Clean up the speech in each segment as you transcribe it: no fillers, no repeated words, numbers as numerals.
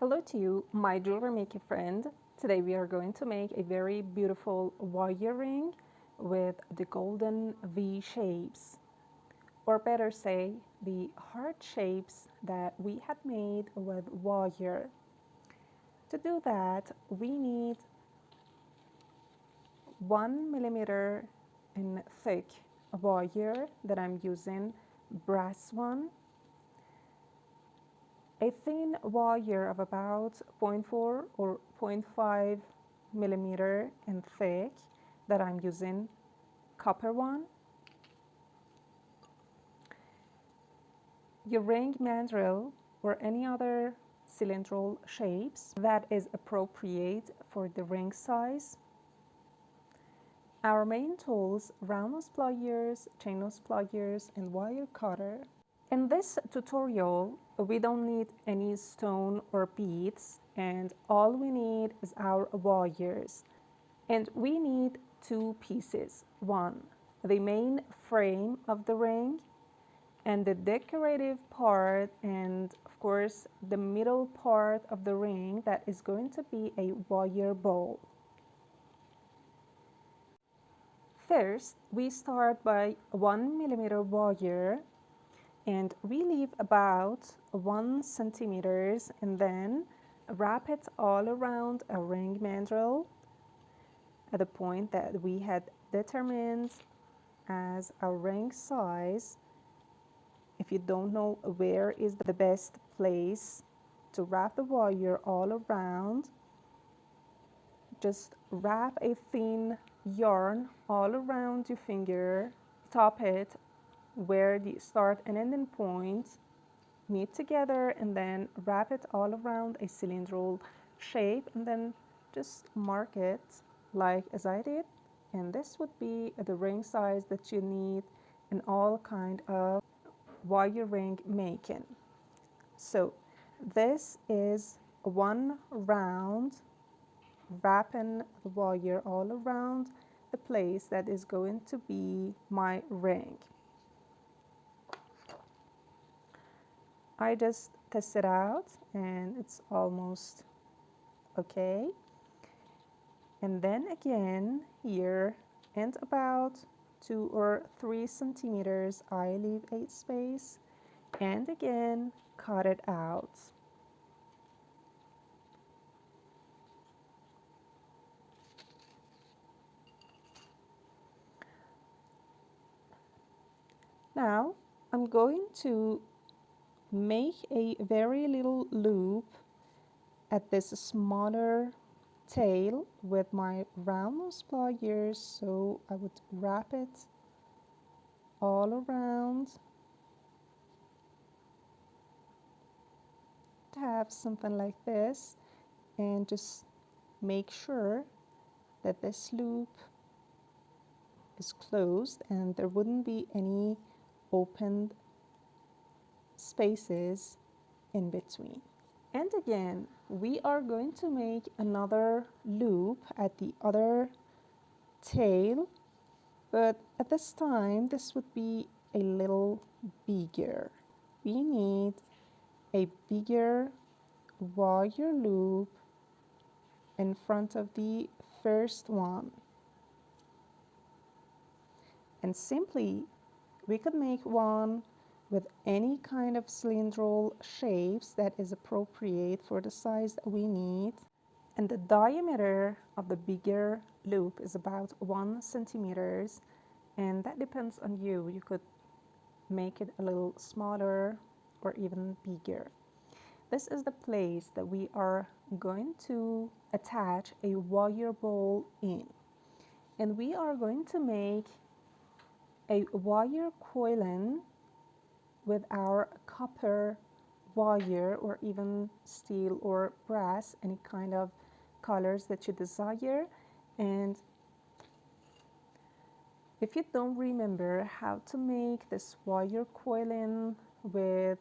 Hello to you, my jewelry making friend. Today we are going to make a very beautiful wire ring with the golden V shapes, or better say, the heart shapes that we had made with wire. To do that, we need 1 millimeter in thick wire that I'm using, brass one. A thin wire of about 0.4 or 0.5 millimeter in thick that I'm using, copper one. Your ring mandrel or any other cylindrical shapes that is appropriate for the ring size. Our main tools: round nose pliers, chain nose pliers, and wire cutter. In this tutorial, we don't need any stone or beads, and all we need is our wires. And we need two pieces. One, the main frame of the ring, and the decorative part, and of course the middle part of the ring that is going to be a wire ball. First, we start by 1 millimeter wire and we leave about 1 centimeters and then wrap it all around a ring mandrel at the point that we had determined as our ring size. If you don't know where is the best place to wrap the wire all around, just wrap a thin yarn all around your finger, top it where the start and ending points meet together, and then wrap it all around a cylindrical shape, and then just mark it like as I did. And this would be the ring size that you need in all kind of wire ring making. So this is one round, wrapping the wire all around the place that is going to be my ring. I just test it out and it's almost okay. And then again here, and about 2 or 3 centimeters, I leave a space and again cut it out. Now I'm going to make a very little loop at this smaller tail with my round nose pliers, so I would wrap it all around to have something like this, and just make sure that this loop is closed and there wouldn't be any opened spaces in between. And again, we are going to make another loop at the other tail, but at this time this would be a little bigger. We need a bigger wire loop in front of the first one, and simply we could make one with any kind of cylindrical shapes that is appropriate for the size that we need. And the diameter of the bigger loop is about 1 centimeters, and that depends on you. You could make it a little smaller or even bigger. This is the place that we are going to attach a wire ball in, and we are going to make a wire coiling with our copper wire, or even steel or brass, any kind of colors that you desire. And if you don't remember how to make this wire coiling with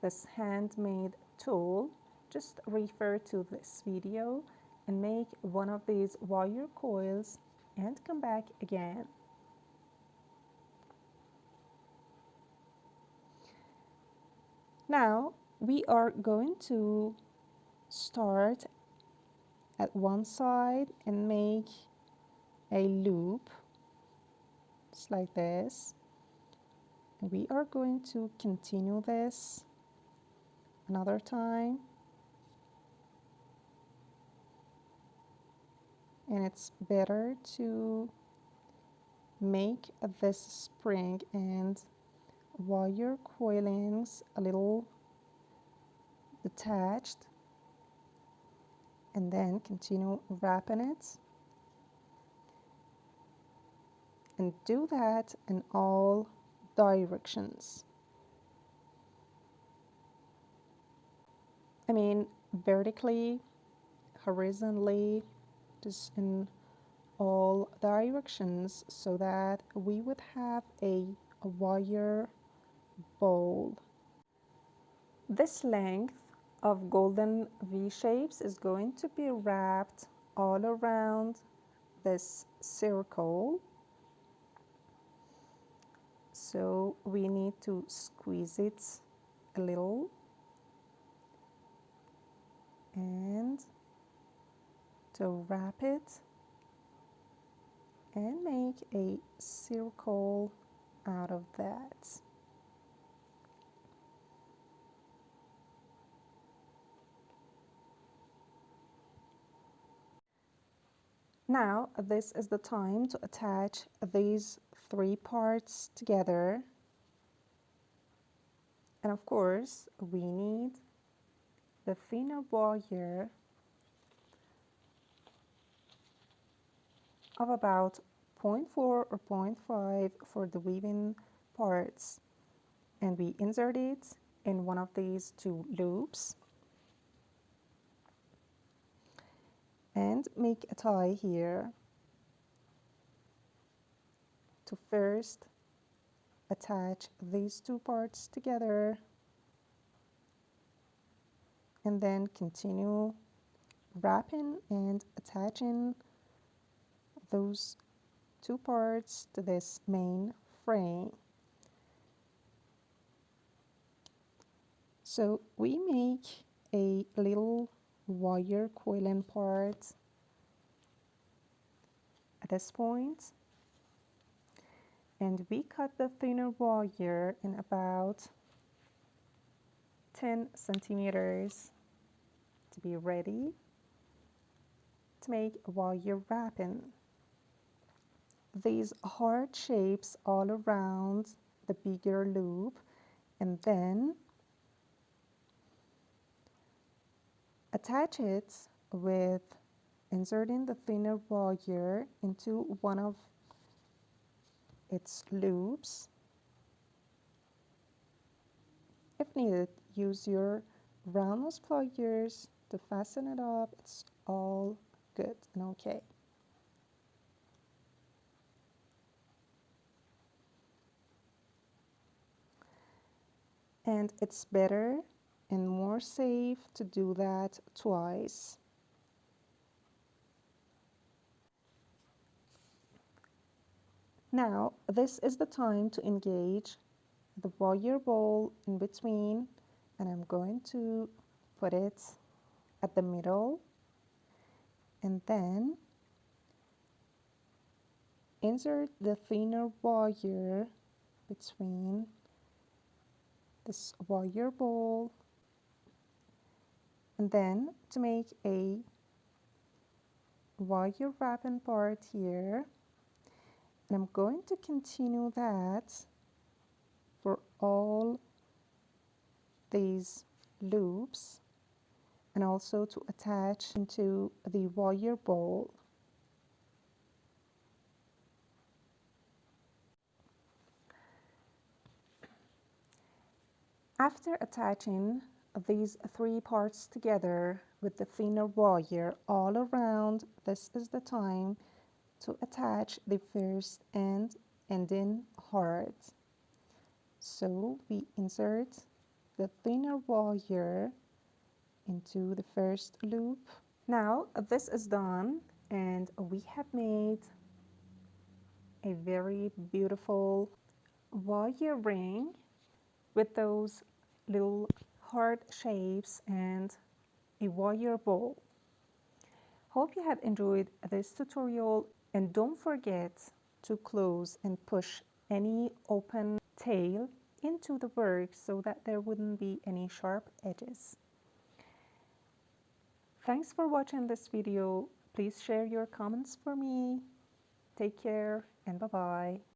this handmade tool, just refer to this video and make one of these wire coils and come back again. Now we are going to start at one side and make a loop just like this. And we are going to continue this another time. And it's better to make this spring and wire coilings a little detached, and then continue wrapping it, and do that in all directions. I mean, vertically, horizontally, just in all directions, so that we would have a wire bowl. This length of golden V shapes is going to be wrapped all around this circle. So we need to squeeze it a little and to wrap it and make a circle out of that. Now this is the time to attach these three parts together, and of course we need the thinner wire of about 0.4 or 0.5 for the weaving parts, and we insert it in one of these two loops and make a tie here to first attach these two parts together, and then continue wrapping and attaching those two parts to this main frame. So we make a little wire coiling part at this point, and we cut the thinner wire in about 10 centimeters to be ready to make wire wrapping. These heart shapes all around the bigger loop, and then attach it with inserting the thinner wire into one of its loops. If needed, use your round nose pliers to fasten it up. It's all good and okay. And it's better and more safe to do that twice. Now, this is the time to engage the wire bowl in between, and I'm going to put it at the middle, and then insert the thinner wire between this wire bowl, and then to make a wire wrapping part here, and I'm going to continue that for all these loops, and also to attach into the wire bowl. After attaching these three parts together with the thinner wire all around, this is the time to attach the first and ending heart. So we insert the thinner wire into the first loop. Now this is done, and we have made a very beautiful wire ring with those little heart shapes and a wire bowl. Hope you have enjoyed this tutorial, and don't forget to close and push any open tail into the work so that there wouldn't be any sharp edges. Thanks for watching this video. Please share your comments for me. Take care and bye-bye.